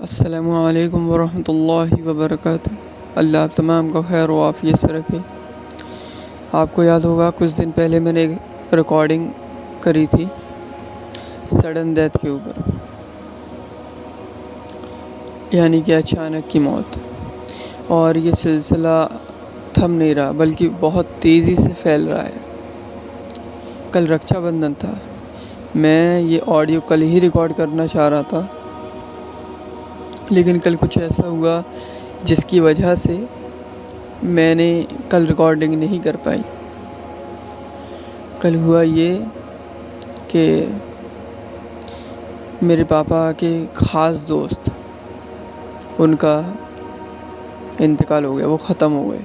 السلام علیکم ورحمۃ اللہ وبرکاتہ۔ اللہ آپ تمام کو خیر و عافیت سے رکھے۔ آپ کو یاد ہوگا کچھ دن پہلے میں نے ایک ریکارڈنگ کری تھی سڈن ڈیتھ کے اوپر، یعنی کہ اچانک کی موت، اور یہ سلسلہ تھم نہیں رہا بلکہ بہت تیزی سے پھیل رہا ہے۔ کل رکشا بندھن تھا، میں یہ آڈیو کل ہی ریکارڈ کرنا چاہ رہا تھا، لیکن کل کچھ ایسا ہوا جس کی وجہ سے میں نے کل ریکارڈنگ نہیں کر پائی۔ کل ہوا یہ کہ میرے پاپا کے خاص دوست، ان کا انتقال ہو گیا، وہ ختم ہو گئے۔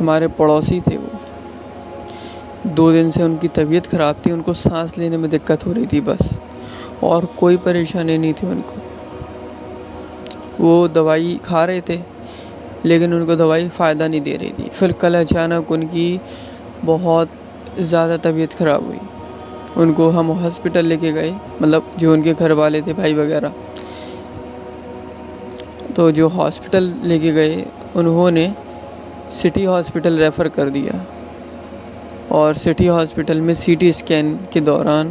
ہمارے پڑوسی تھے وہ، 2 دن سے ان کی طبیعت خراب تھی، ان کو سانس لینے میں دقت ہو رہی تھی بس، اور کوئی پریشانی نہیں تھی ان کو۔ وہ دوائی کھا رہے تھے لیکن ان کو دوائی فائدہ نہیں دے رہی تھی۔ پھر کل اچانک ان کی بہت زیادہ طبیعت خراب ہوئی، ان کو ہم ہاسپٹل لے کے گئے، مطلب جو ان کے گھر والے تھے، بھائی وغیرہ، تو جو ہاسپٹل لے کے گئے انہوں نے سٹی ہاسپٹل ریفر کر دیا، اور سٹی ہاسپٹل میں سی ٹی اسکین کے دوران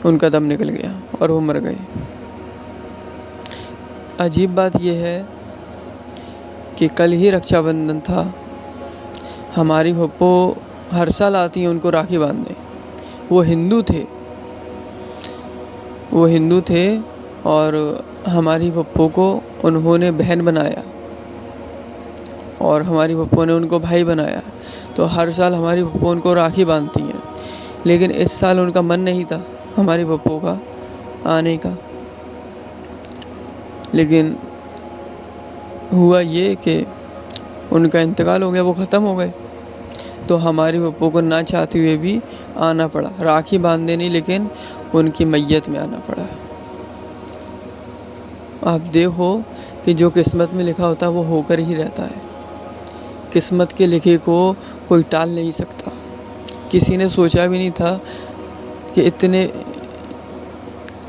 ان کا دم نکل گیا اور وہ مر گئے۔ عجیب بات یہ ہے کہ کل ہی رکشا بندھن تھا، ہماری پھپھو ہر سال آتی ہیں ان کو راکھی باندھنے۔ وہ ہندو تھے اور ہماری پھپھو کو انہوں نے بہن بنایا اور ہماری پھپھو نے ان کو بھائی بنایا، تو ہر سال ہماری پھپھو ان کو راکھی باندھتی ہیں، لیکن اس سال ان کا من نہیں تھا ہماری پھپھو کا آنے کا۔ لیکن ہوا یہ کہ ان کا انتقال ہو گیا، وہ ختم ہو گئے، تو ہماری پھپھو کو نہ چاہتے ہوئے بھی آنا پڑا، راکھی باندھنے نہیں لیکن ان کی میت میں آنا پڑا۔ آپ دیکھو کہ جو قسمت میں لکھا ہوتا ہے وہ ہو کر ہی رہتا ہے، قسمت کے لکھے کو کوئی ٹال نہیں سکتا۔ کسی نے سوچا بھی نہیں تھا کہ اتنے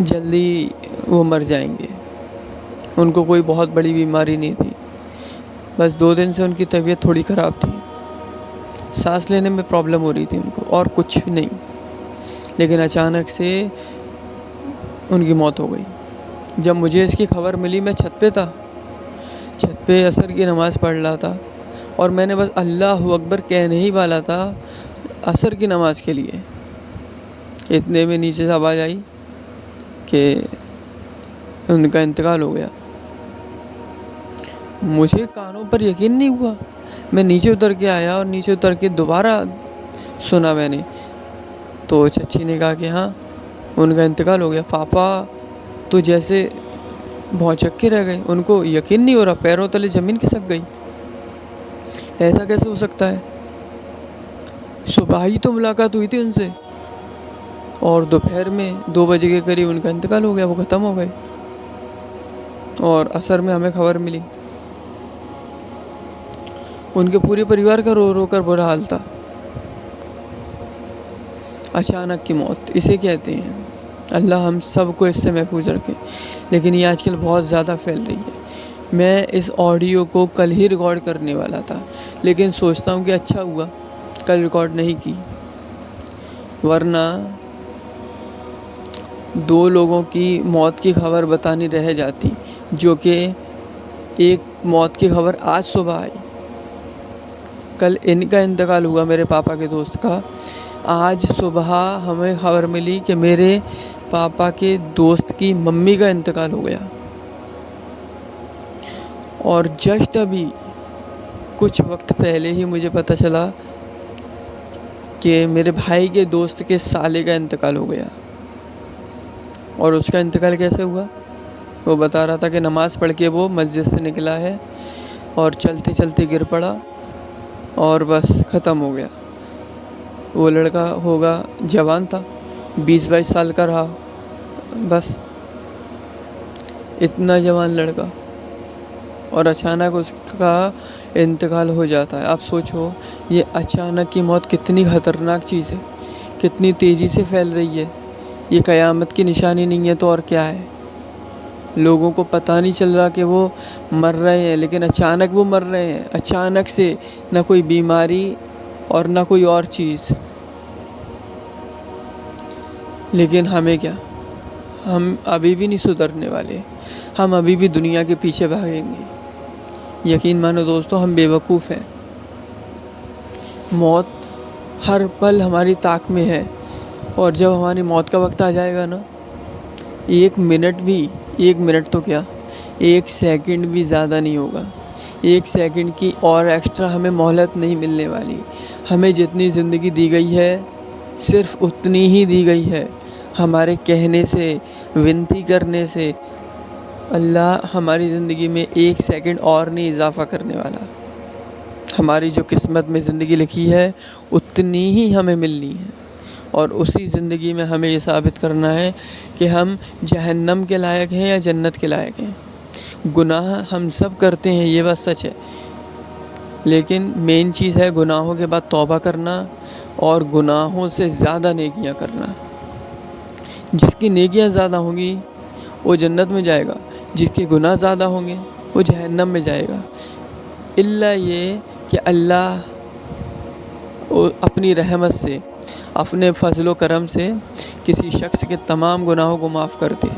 جلدی وہ مر جائیں گے، ان کو کوئی بہت بڑی بیماری نہیں تھی، بس 2 دن سے ان کی طبیعت تھوڑی خراب تھی، سانس لینے میں پرابلم ہو رہی تھی ان کو، اور کچھ بھی نہیں، لیکن اچانک سے ان کی موت ہو گئی۔ جب مجھے اس کی خبر ملی میں چھت پہ تھا، چھت پہ عصر کی نماز پڑھ رہا تھا، اور میں نے بس اللہ اکبر کہنے ہی والا تھا عصر کی نماز کے لیے، اتنے میں نیچے سے آواز آئی کہ ان کا انتقال ہو گیا۔ مجھے کانوں پر یقین نہیں ہوا، میں نیچے اتر کے آیا اور نیچے اتر کے دوبارہ سنا میں نے، تو چچی نے کہا کہ ہاں ان کا انتقال ہو گیا۔ پاپا تو جیسے بھونچک کے رہ گئے، ان کو یقین نہیں ہو رہا، پیروں تلے زمین کھسک گئی، ایسا کیسے ہو سکتا ہے؟ صبح ہی تو ملاقات ہوئی تھی ان سے، اور دوپہر میں 2 بجے کے قریب ان کا انتقال ہو گیا، وہ ختم ہو گئے، اور عصر میں ہمیں خبر ملی۔ ان کے پورے پریوار کا رو رو کر برا حال تھا۔ اچانک کی موت اسے کہتے ہیں، اللہ ہم سب کو اس سے محفوظ رکھے، لیکن یہ آج کل بہت زیادہ پھیل رہی ہے۔ میں اس آڈیو کو کل ہی ریکارڈ کرنے والا تھا، لیکن سوچتا ہوں کہ اچھا ہوا کل ریکارڈ نہیں کی، ورنہ 2 لوگوں کی موت کی خبر بتانی رہ جاتی، جو کہ ایک موت کی خبر آج صبح آئی۔ کل ان کا انتقال ہوا، میرے پاپا کے دوست کا، آج صبح ہمیں خبر ملی کہ میرے پاپا کے دوست کی ممی کا انتقال ہو گیا، اور جسٹ ابھی کچھ وقت پہلے ہی مجھے پتہ چلا کہ میرے بھائی کے دوست کے سالے کا انتقال ہو گیا۔ اور اس کا انتقال کیسے ہوا؟ وہ بتا رہا تھا کہ نماز پڑھ کے وہ مسجد سے نکلا ہے اور چلتے چلتے گر پڑا اور بس ختم ہو گیا۔ وہ لڑکا ہوگا جوان تھا، 20-22 سال کا رہا، بس اتنا جوان لڑکا، اور اچانک اس کا انتقال ہو جاتا ہے۔ آپ سوچو یہ اچانک کی موت کتنی خطرناک چیز ہے، کتنی تیزی سے پھیل رہی ہے، یہ قیامت کی نشانی نہیں ہے تو اور کیا ہے؟ لوگوں کو پتہ نہیں چل رہا کہ وہ مر رہے ہیں، لیکن اچانک وہ مر رہے ہیں، اچانک سے، نہ کوئی بیماری اور نہ کوئی اور چیز۔ لیکن ہمیں کیا، ہم ابھی بھی نہیں سدھرنے والے، ہم ابھی بھی دنیا کے پیچھے بھاگیں گے۔ یقین مانو دوستو، ہم بے وقوف ہیں۔ موت ہر پل ہماری طاق میں ہے، اور جب ہماری موت کا وقت آ جائے گا نا، ایک منٹ تو کیا، 1 سیکنڈ بھی زیادہ نہیں ہوگا، 1 سیکنڈ کی اور ایکسٹرا ہمیں مہلت نہیں ملنے والی۔ ہمیں جتنی زندگی دی گئی ہے صرف اتنی ہی دی گئی ہے۔ ہمارے کہنے سے، ونتی کرنے سے اللہ ہماری زندگی میں 1 سیکنڈ اور نہیں اضافہ کرنے والا۔ ہماری جو قسمت میں زندگی لکھی ہے اتنی ہی ہمیں ملنی ہے، اور اسی زندگی میں ہمیں یہ ثابت کرنا ہے کہ ہم جہنم کے لائق ہیں یا جنت کے لائق ہیں۔ گناہ ہم سب کرتے ہیں، یہ بات سچ ہے، لیکن مین چیز ہے گناہوں کے بعد توبہ کرنا اور گناہوں سے زیادہ نیکیاں کرنا۔ جس کی نیکیاں زیادہ ہوں گی وہ جنت میں جائے گا، جس کے گناہ زیادہ ہوں گے وہ جہنم میں جائے گا، الا یہ کہ اللہ اپنی رحمت سے، اپنے فضل و کرم سے کسی شخص کے تمام گناہوں کو معاف کر دے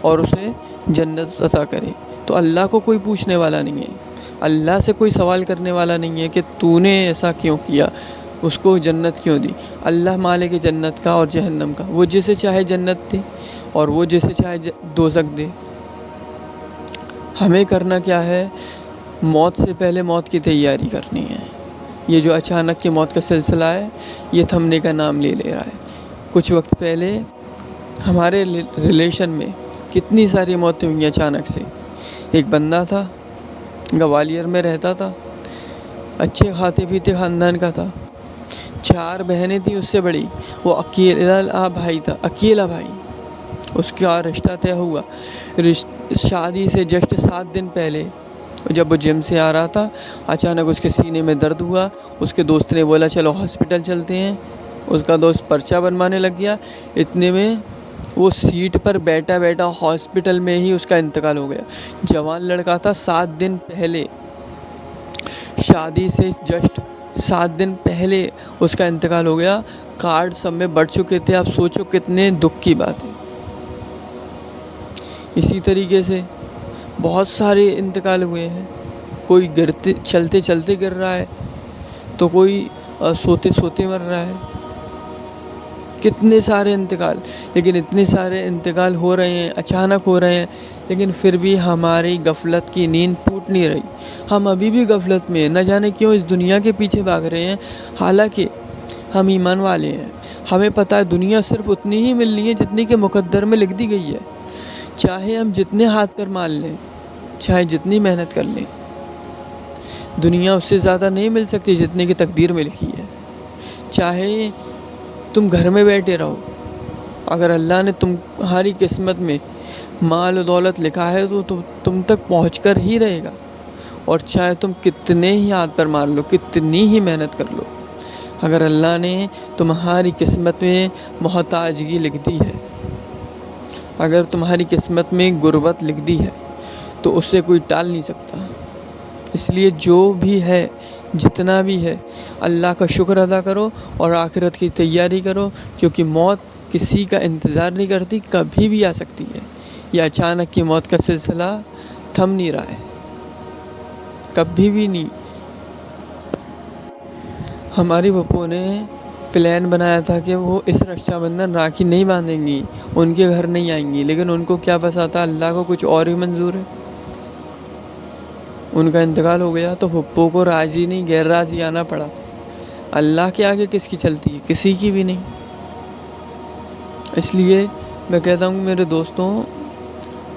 اور اسے جنت عطا کرے۔ تو اللہ کو کوئی پوچھنے والا نہیں ہے، اللہ سے کوئی سوال کرنے والا نہیں ہے کہ تو نے ایسا کیوں کیا، اس کو جنت کیوں دی۔ اللہ مالک جنت کا اور جہنم کا، وہ جسے چاہے جنت دے اور وہ جسے چاہے دوزخ دے۔ ہمیں کرنا کیا ہے، موت سے پہلے موت کی تیاری کرنی ہے۔ یہ جو اچانک کی موت کا سلسلہ ہے یہ تھمنے کا نام لے رہا ہے۔ کچھ وقت پہلے ہمارے ریلیشن میں کتنی ساری موتیں ہوئی اچانک سے۔ ایک بندہ تھا، گوالیر میں رہتا تھا، اچھے کھاتے پیتے خاندان کا تھا، 4 بہنیں تھیں اس سے بڑی، وہ اکیلا بھائی تھا، اکیلا بھائی۔ اس کا رشتہ طے ہوا، شادی سے جسٹ 7 دن پہلے جب وہ جم سے آ رہا تھا اچانک اس کے سینے میں درد ہوا۔ اس کے دوست نے بولا چلو ہاسپٹل چلتے ہیں، اس کا دوست پرچہ بنوانے لگ گیا، اتنے میں وہ سیٹ پر بیٹھا ہاسپٹل میں ہی اس کا انتقال ہو گیا۔ جوان لڑکا تھا، 7 دن پہلے، شادی سے جسٹ 7 دن پہلے اس کا انتقال ہو گیا۔ کارڈ سب میں بڑھ چکے تھے، آپ سوچو کتنے دکھ کی بات ہے۔ اسی طریقے سے بہت سارے انتقال ہوئے ہیں، کوئی چلتے چلتے گر رہا ہے تو کوئی سوتے سوتے مر رہا ہے، کتنے سارے انتقال۔ لیکن اتنے سارے انتقال ہو رہے ہیں، اچانک ہو رہے ہیں، لیکن پھر بھی ہماری غفلت کی نیند ٹوٹ نہیں رہی۔ ہم ابھی بھی غفلت میں ہیں، نہ جانے کیوں اس دنیا کے پیچھے بھاگ رہے ہیں، حالانکہ ہم ایمان والے ہیں۔ ہمیں پتہ ہے دنیا صرف اتنی ہی ملنی ہے جتنی کہ مقدر میں لکھ دی گئی ہے، چاہے ہم جتنے ہاتھ پر مال لیں، چاہے جتنی محنت کر لیں، دنیا اس سے زیادہ نہیں مل سکتی جتنے کی تقدیر میں لکھی ہے۔ چاہے تم گھر میں بیٹھے رہو، اگر اللہ نے تمہاری قسمت میں مال و دولت لکھا ہے تو تم تک پہنچ کر ہی رہے گا، اور چاہے تم کتنے ہی ہاتھ پر مار لو، کتنی ہی محنت کر لو، اگر اللہ نے تمہاری قسمت میں محتاجگی لکھ دی ہے، اگر تمہاری قسمت میں غربت لکھ دی ہے تو اس سے کوئی ٹال نہیں سکتا۔ اس لیے جو بھی ہے، جتنا بھی ہے، اللہ کا شکر ادا کرو اور آخرت کی تیاری کرو، کیونکہ موت کسی کا انتظار نہیں کرتی، کبھی بھی آ سکتی ہے۔ یہ اچانک کی موت کا سلسلہ تھم نہیں رہا ہے، کبھی بھی نہیں۔ ہماری پھپھو نے پلان بنایا تھا کہ وہ اس رکشا بندھن راکھی نہیں باندھیں گی، ان کے گھر نہیں آئیں گی، لیکن ان کو کیا پتا تھا اللہ کو کچھ اور ہی منظور ہے۔ ان کا انتقال ہو گیا تو پھپھو کو راضی نہیں، غیر راضی آنا پڑا۔ اللہ کے آگے کس کی چلتی ہے؟ کسی کی بھی نہیں۔ اس لیے میں کہتا ہوں میرے دوستوں،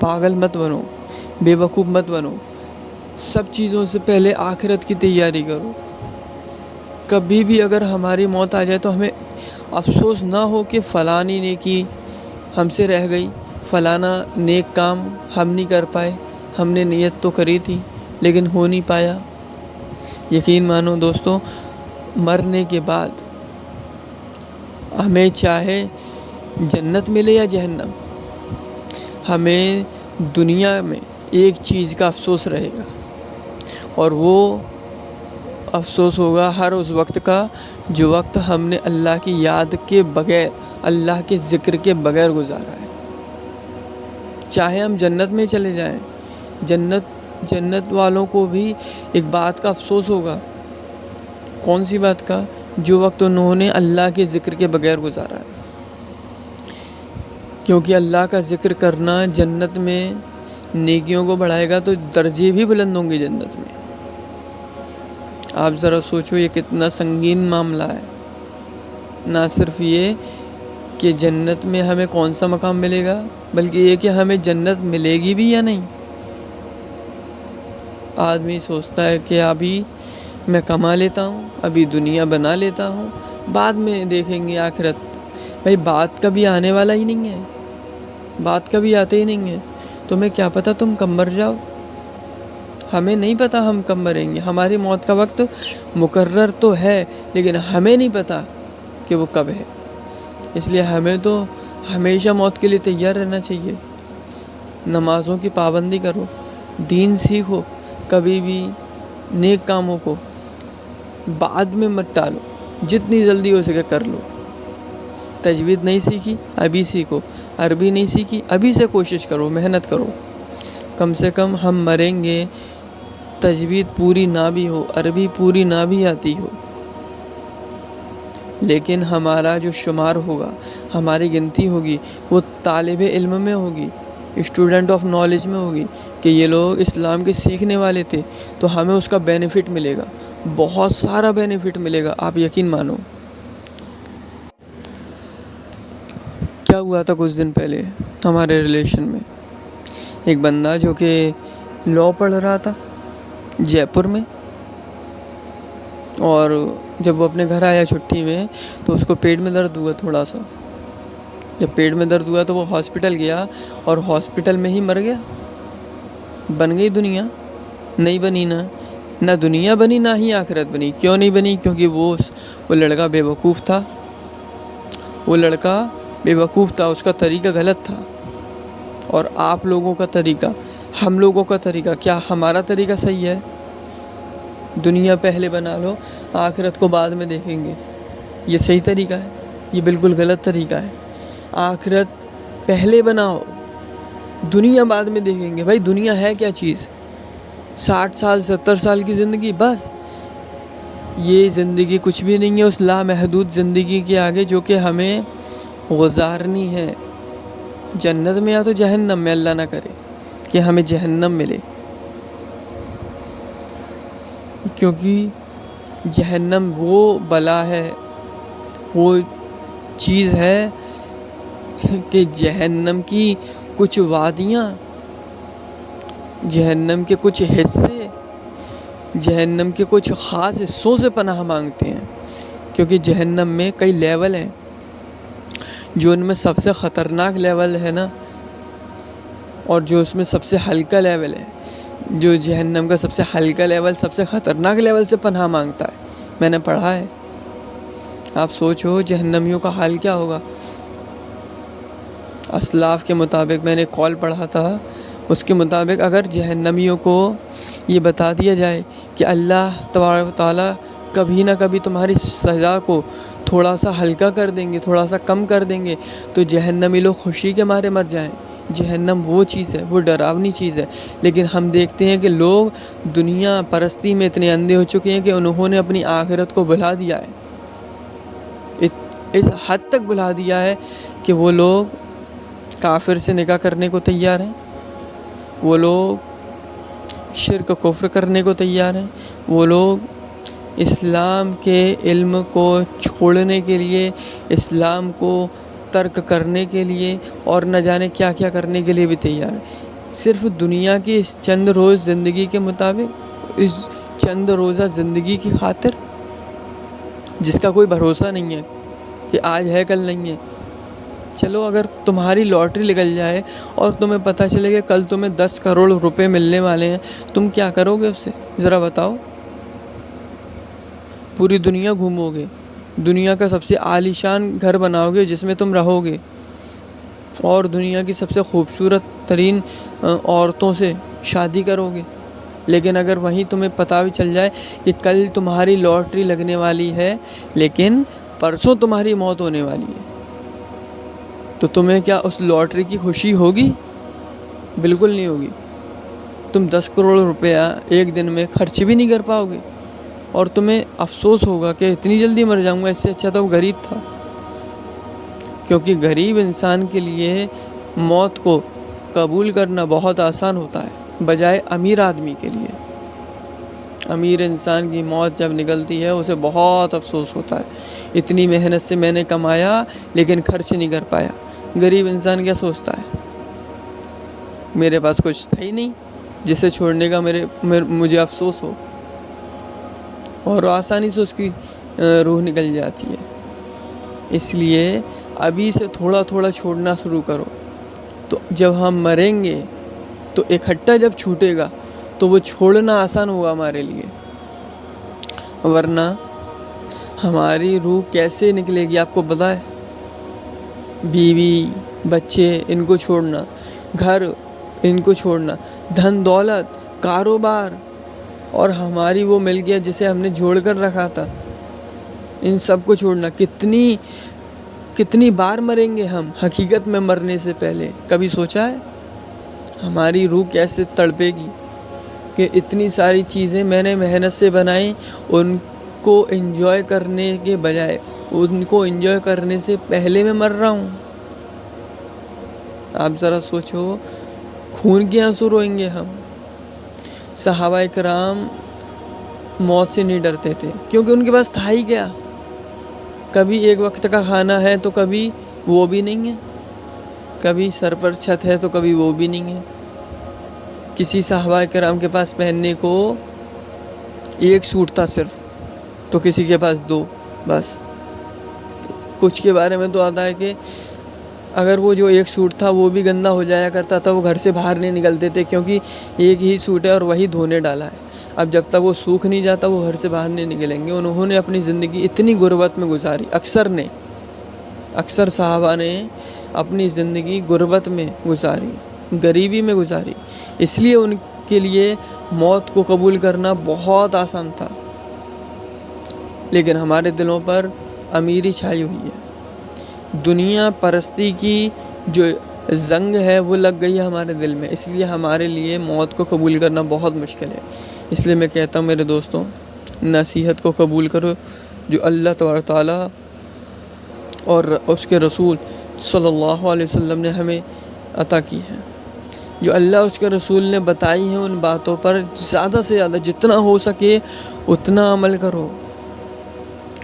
پاگل مت بنو، بے وقوف مت بنو، سب چیزوں سے پہلے آخرت کی تیاری کرو۔ کبھی بھی اگر ہماری موت آ جائے تو ہمیں افسوس نہ ہو کہ فلانی نیکی ہم سے رہ گئی، فلانا نیک کام ہم نہیں کر پائے، ہم نے نیت تو کری تھی لیکن ہو نہیں پایا۔ یقین مانو دوستو، مرنے کے بعد ہمیں چاہے جنت ملے یا جہنم، ہمیں دنیا میں ایک چیز کا افسوس رہے گا، اور وہ افسوس ہوگا ہر اس وقت کا جو وقت ہم نے اللہ کی یاد کے بغیر، اللہ کے ذکر کے بغیر گزارا ہے۔ چاہے ہم جنت میں چلے جائیں، جنت والوں کو بھی ایک بات کا افسوس ہوگا۔ کون سی بات کا؟ جو وقت انہوں نے اللہ کے ذکر کے بغیر گزارا ہے، کیونکہ اللہ کا ذکر کرنا جنت میں نیکیوں کو بڑھائے گا، تو درجے بھی بلند ہوں گے جنت میں۔ آپ ذرا سوچو یہ کتنا سنگین معاملہ ہے۔ نہ صرف یہ کہ جنت میں ہمیں کون سا مقام ملے گا، بلکہ یہ کہ ہمیں جنت ملے گی بھی یا نہیں۔ آدمی سوچتا ہے کہ ابھی میں کما لیتا ہوں، ابھی دنیا بنا لیتا ہوں، بعد میں دیکھیں گے آخرت۔ بھائی بات کبھی آنے والا ہی نہیں ہے، بات کبھی آتے ہی نہیں ہے۔ تمہیں کیا پتہ تم کب مر جاؤ؟ ہمیں نہیں پتہ ہم کب مریں گے۔ ہماری موت کا وقت مقرر تو ہے، لیکن ہمیں نہیں پتہ کہ وہ کب ہے۔ اس لیے ہمیں تو ہمیشہ موت کے لیے تیار رہنا چاہیے۔ نمازوں کی پابندی کرو، دین سیکھو، کبھی بھی نیک کاموں کو بعد میں مت ٹالو، جتنی جلدی ہو سکے کر لو۔ تجوید نہیں سیکھی ابھی سیکھو، عربی نہیں سیکھی ابھی سے کوشش کرو، محنت کرو۔ کم سے کم ہم مریں گے تجوید پوری نہ بھی ہو، عربی پوری نہ بھی آتی ہو، لیکن ہمارا جو شمار ہوگا، ہماری گنتی ہوگی، وہ طالب علم میں ہوگی، اسٹوڈنٹ آف نالج میں ہوگی، کہ یہ لوگ اسلام کے سیکھنے والے تھے، تو ہمیں اس کا بینیفٹ ملے گا، بہت سارا بینیفٹ ملے گا، آپ یقین مانو۔ کیا ہوا تھا کچھ دن پہلے ہمارے ریلیشن میں، ایک بندہ جو کہ لاء پڑھ رہا تھا جے پور میں، اور جب وہ اپنے گھر آیا چھٹی میں تو اس کو پیٹ میں درد ہوا تھوڑا سا۔ جب پیٹ میں درد ہوا تو وہ ہاسپٹل گیا، اور ہاسپٹل میں ہی مر گیا۔ بن گئی دنیا؟ نہیں بنی نا، نہ دنیا بنی نہ ہی آخرت بنی۔ کیوں نہیں بنی؟ کیونکہ وہ لڑکا بے وقوف تھا، اس کا طریقہ غلط تھا۔ اور آپ لوگوں کا طریقہ، ہم لوگوں کا طریقہ، کیا ہمارا طریقہ صحیح ہے؟ دنیا پہلے بنا لو، آخرت کو بعد میں دیکھیں گے، یہ صحیح طریقہ ہے؟ یہ بالکل غلط طریقہ ہے۔ آخرت پہلے بناؤ، دنیا بعد میں دیکھیں گے۔ بھائی دنیا ہے کیا چیز؟ 60 سال 70 سال کی زندگی، بس یہ زندگی کچھ بھی نہیں ہے اس لامحدود زندگی کے آگے جو کہ ہمیں گزارنی ہے۔ جنت میں یا تو جہنم میں، اللہ نہ کرے کہ ہمیں جہنم ملے، کیونکہ جہنم وہ بلا ہے، وہ چیز ہے کہ جہنم کی کچھ وادیاں، جہنم کے کچھ حصے، جہنم کے کچھ خاص حصوں سے پناہ مانگتے ہیں، کیونکہ جہنم میں کئی لیول ہیں۔ جو ان میں سب سے خطرناک لیول ہے نا، اور جو اس میں سب سے ہلکا لیول ہے، جو جہنم کا سب سے ہلکا لیول سب سے خطرناک لیول سے پناہ مانگتا ہے، میں نے پڑھا ہے۔ آپ سوچو جہنمیوں کا حال کیا ہوگا۔ اسلاف کے مطابق، میں نے کال پڑھا تھا، اس کے مطابق اگر جہنمیوں کو یہ بتا دیا جائے کہ اللہ تبارک و تعالیٰ کبھی نہ کبھی تمہاری سزا کو تھوڑا سا ہلکا کر دیں گے، تھوڑا سا کم کر دیں گے، تو جہنمی لوگ خوشی کے مارے مر جائیں۔ جہنم وہ چیز ہے، وہ ڈراؤنی چیز ہے، لیکن ہم دیکھتے ہیں کہ لوگ دنیا پرستی میں اتنے اندھے ہو چکے ہیں کہ انہوں نے اپنی آخرت کو بھلا دیا ہے، اس حد تک بھلا دیا ہے کہ وہ لوگ کافر سے نکاح کرنے کو تیار ہیں، وہ لوگ شرک کفر کرنے کو تیار ہیں، وہ لوگ اسلام کے علم کو چھوڑنے کے لیے، اسلام کو ترک کرنے کے لیے، اور نہ جانے کیا کیا کرنے کے لیے بھی تیار ہیں، صرف دنیا کی اس چند روز زندگی کے مطابق، اس چند روزہ زندگی کی خاطر، جس کا کوئی بھروسہ نہیں ہے کہ آج ہے کل نہیں ہے۔ چلو اگر تمہاری لاٹری نکل جائے اور تمہیں پتہ چلے کہ کل تمہیں 10 کروڑ روپے ملنے والے ہیں، تم کیا کرو گے اس سے؟ ذرا بتاؤ۔ پوری دنیا گھومو گے، دنیا کا سب سے عالیشان گھر بناؤ گے جس میں تم رہو گے، اور دنیا کی سب سے خوبصورت ترین عورتوں سے شادی کرو گے، لیکن اگر وہیں تمہیں پتہ بھی چل جائے کہ کل تمہاری لاٹری لگنے والی ہے لیکن پرسوں تمہاری موت ہونے والی ہے، تو تمہیں کیا اس لاٹری کی خوشی ہوگی؟ بالکل نہیں ہوگی۔ تم 10 کروڑ روپیہ ایک دن میں خرچ بھی نہیں کر پاؤ گے، اور تمہیں افسوس ہوگا کہ اتنی جلدی مر جاؤں گا، اس سے اچھا تو وہ غریب تھا۔ کیونکہ غریب انسان کے لیے موت کو قبول کرنا بہت آسان ہوتا ہے بجائے امیر آدمی کے لیے۔ امیر انسان کی موت جب نکلتی ہے اسے بہت افسوس ہوتا ہے، اتنی محنت سے میں نے کمایا لیکن خرچ نہیں کر پایا۔ غریب انسان کیا سوچتا ہے؟ میرے پاس کچھ تھا ہی نہیں جسے چھوڑنے کا مجھے افسوس ہو، اور آسانی سے اس کی روح نکل جاتی ہے۔ اس لیے ابھی سے تھوڑا تھوڑا چھوڑنا شروع کرو، تو جب ہم مریں گے تو اکٹھا جب چھوٹے گا تو وہ چھوڑنا آسان ہوگا ہمارے لیے، ورنہ ہماری روح کیسے نکلے گی آپ کو پتہ ہے؟ بیوی بچے ان کو چھوڑنا، گھر ان کو چھوڑنا، دھن دولت، کاروبار، اور ہماری وہ ملکیت جسے ہم نے جوڑ کر رکھا تھا، ان سب کو چھوڑنا۔ کتنی بار مریں گے ہم حقیقت میں مرنے سے پہلے؟ کبھی سوچا ہے ہماری روح کیسے تڑپے گی کہ اتنی ساری چیزیں میں نے محنت سے بنائیں، ان کو انجوائے کرنے کے بجائے ان کو انجوائے کرنے سے پہلے میں مر رہا ہوں۔ آپ ذرا سوچو، خون کے آنسو روئیں گے ہم۔ صحابہ کرام موت سے نہیں ڈرتے تھے کیونکہ ان کے پاس تھا ہی کیا؟ کبھی ایک وقت کا کھانا ہے تو کبھی وہ بھی نہیں ہے، کبھی سر پر چھت ہے تو کبھی وہ بھی نہیں ہے۔ کسی صحابہ کرام کے پاس پہننے کو ایک سوٹ تھا صرف، تو کسی کے پاس 2 بس۔ کچھ کے بارے میں تو آتا ہے کہ اگر وہ جو ایک سوٹ تھا وہ بھی گندا ہو جایا کرتا تھا، وہ گھر سے باہر نہیں نکلتے تھے کیونکہ ایک ہی سوٹ ہے اور وہی دھونے ڈالا ہے، اب جب تک وہ سوکھ نہیں جاتا وہ گھر سے باہر نہیں نکلیں گے۔ انہوں نے اپنی زندگی اتنی غربت میں گزاری، اکثر صحابہ نے اپنی زندگی غربت میں گزاری، غریبی میں گزاری، اس لیے ان کے لیے موت کو قبول کرنا بہت آسان تھا۔ لیکن ہمارے دلوں پر امیری چھائی ہوئی ہے، دنیا پرستی کی جو زنگ ہے وہ لگ گئی ہے ہمارے دل میں، اس لیے ہمارے لیے موت کو قبول کرنا بہت مشکل ہے۔ اس لیے میں کہتا ہوں میرے دوستوں، نصیحت کو قبول کرو جو اللہ تبارک تعالیٰ اور اس کے رسول صلی اللہ علیہ وسلم نے ہمیں عطا کی ہے، جو اللہ اس کے رسول نے بتائی ہیں، ان باتوں پر زیادہ سے زیادہ جتنا ہو سکے اتنا عمل کرو،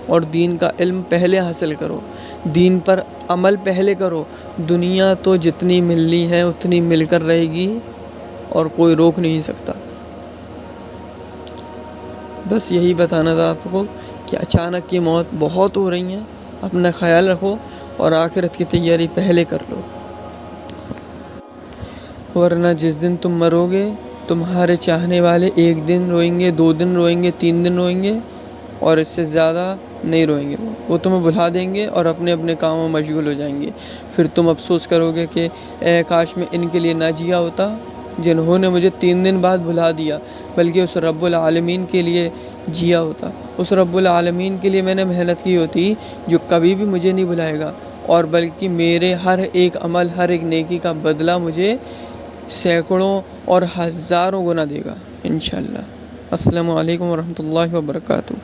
اور دین کا علم پہلے حاصل کرو، دین پر عمل پہلے کرو۔ دنیا تو جتنی ملنی ہے اتنی مل کر رہے گی اور کوئی روک نہیں سکتا۔ بس یہی بتانا تھا آپ کو کہ اچانک کی موت بہت ہو رہی ہیں، اپنا خیال رکھو اور آخرت کی تیاری پہلے کر لو، ورنہ جس دن تم مرو گے تمہارے چاہنے والے 1 دن روئیں گے، 2 دن روئیں گے، 3 دن روئیں گے، اور اس سے زیادہ نہیں روئیں گے۔ وہ تمہیں بھلا دیں گے اور اپنے اپنے کاموں میں مشغول ہو جائیں گے۔ پھر تم افسوس کرو گے کہ اے کاش میں ان کے لیے نہ جیا ہوتا جنہوں نے مجھے 3 دن بعد بھلا دیا، بلکہ اس رب العالمین کے لیے جیا ہوتا، اس رب العالمین کے لیے میں نے محنت کی ہوتی جو کبھی بھی مجھے نہیں بھلائے گا، اور بلکہ میرے ہر ایک عمل، ہر ایک نیکی کا بدلہ مجھے سینکڑوں اور ہزاروں گنا دے گا انشاءاللہ۔ السلام علیکم ورحمۃ اللہ وبرکاتہ۔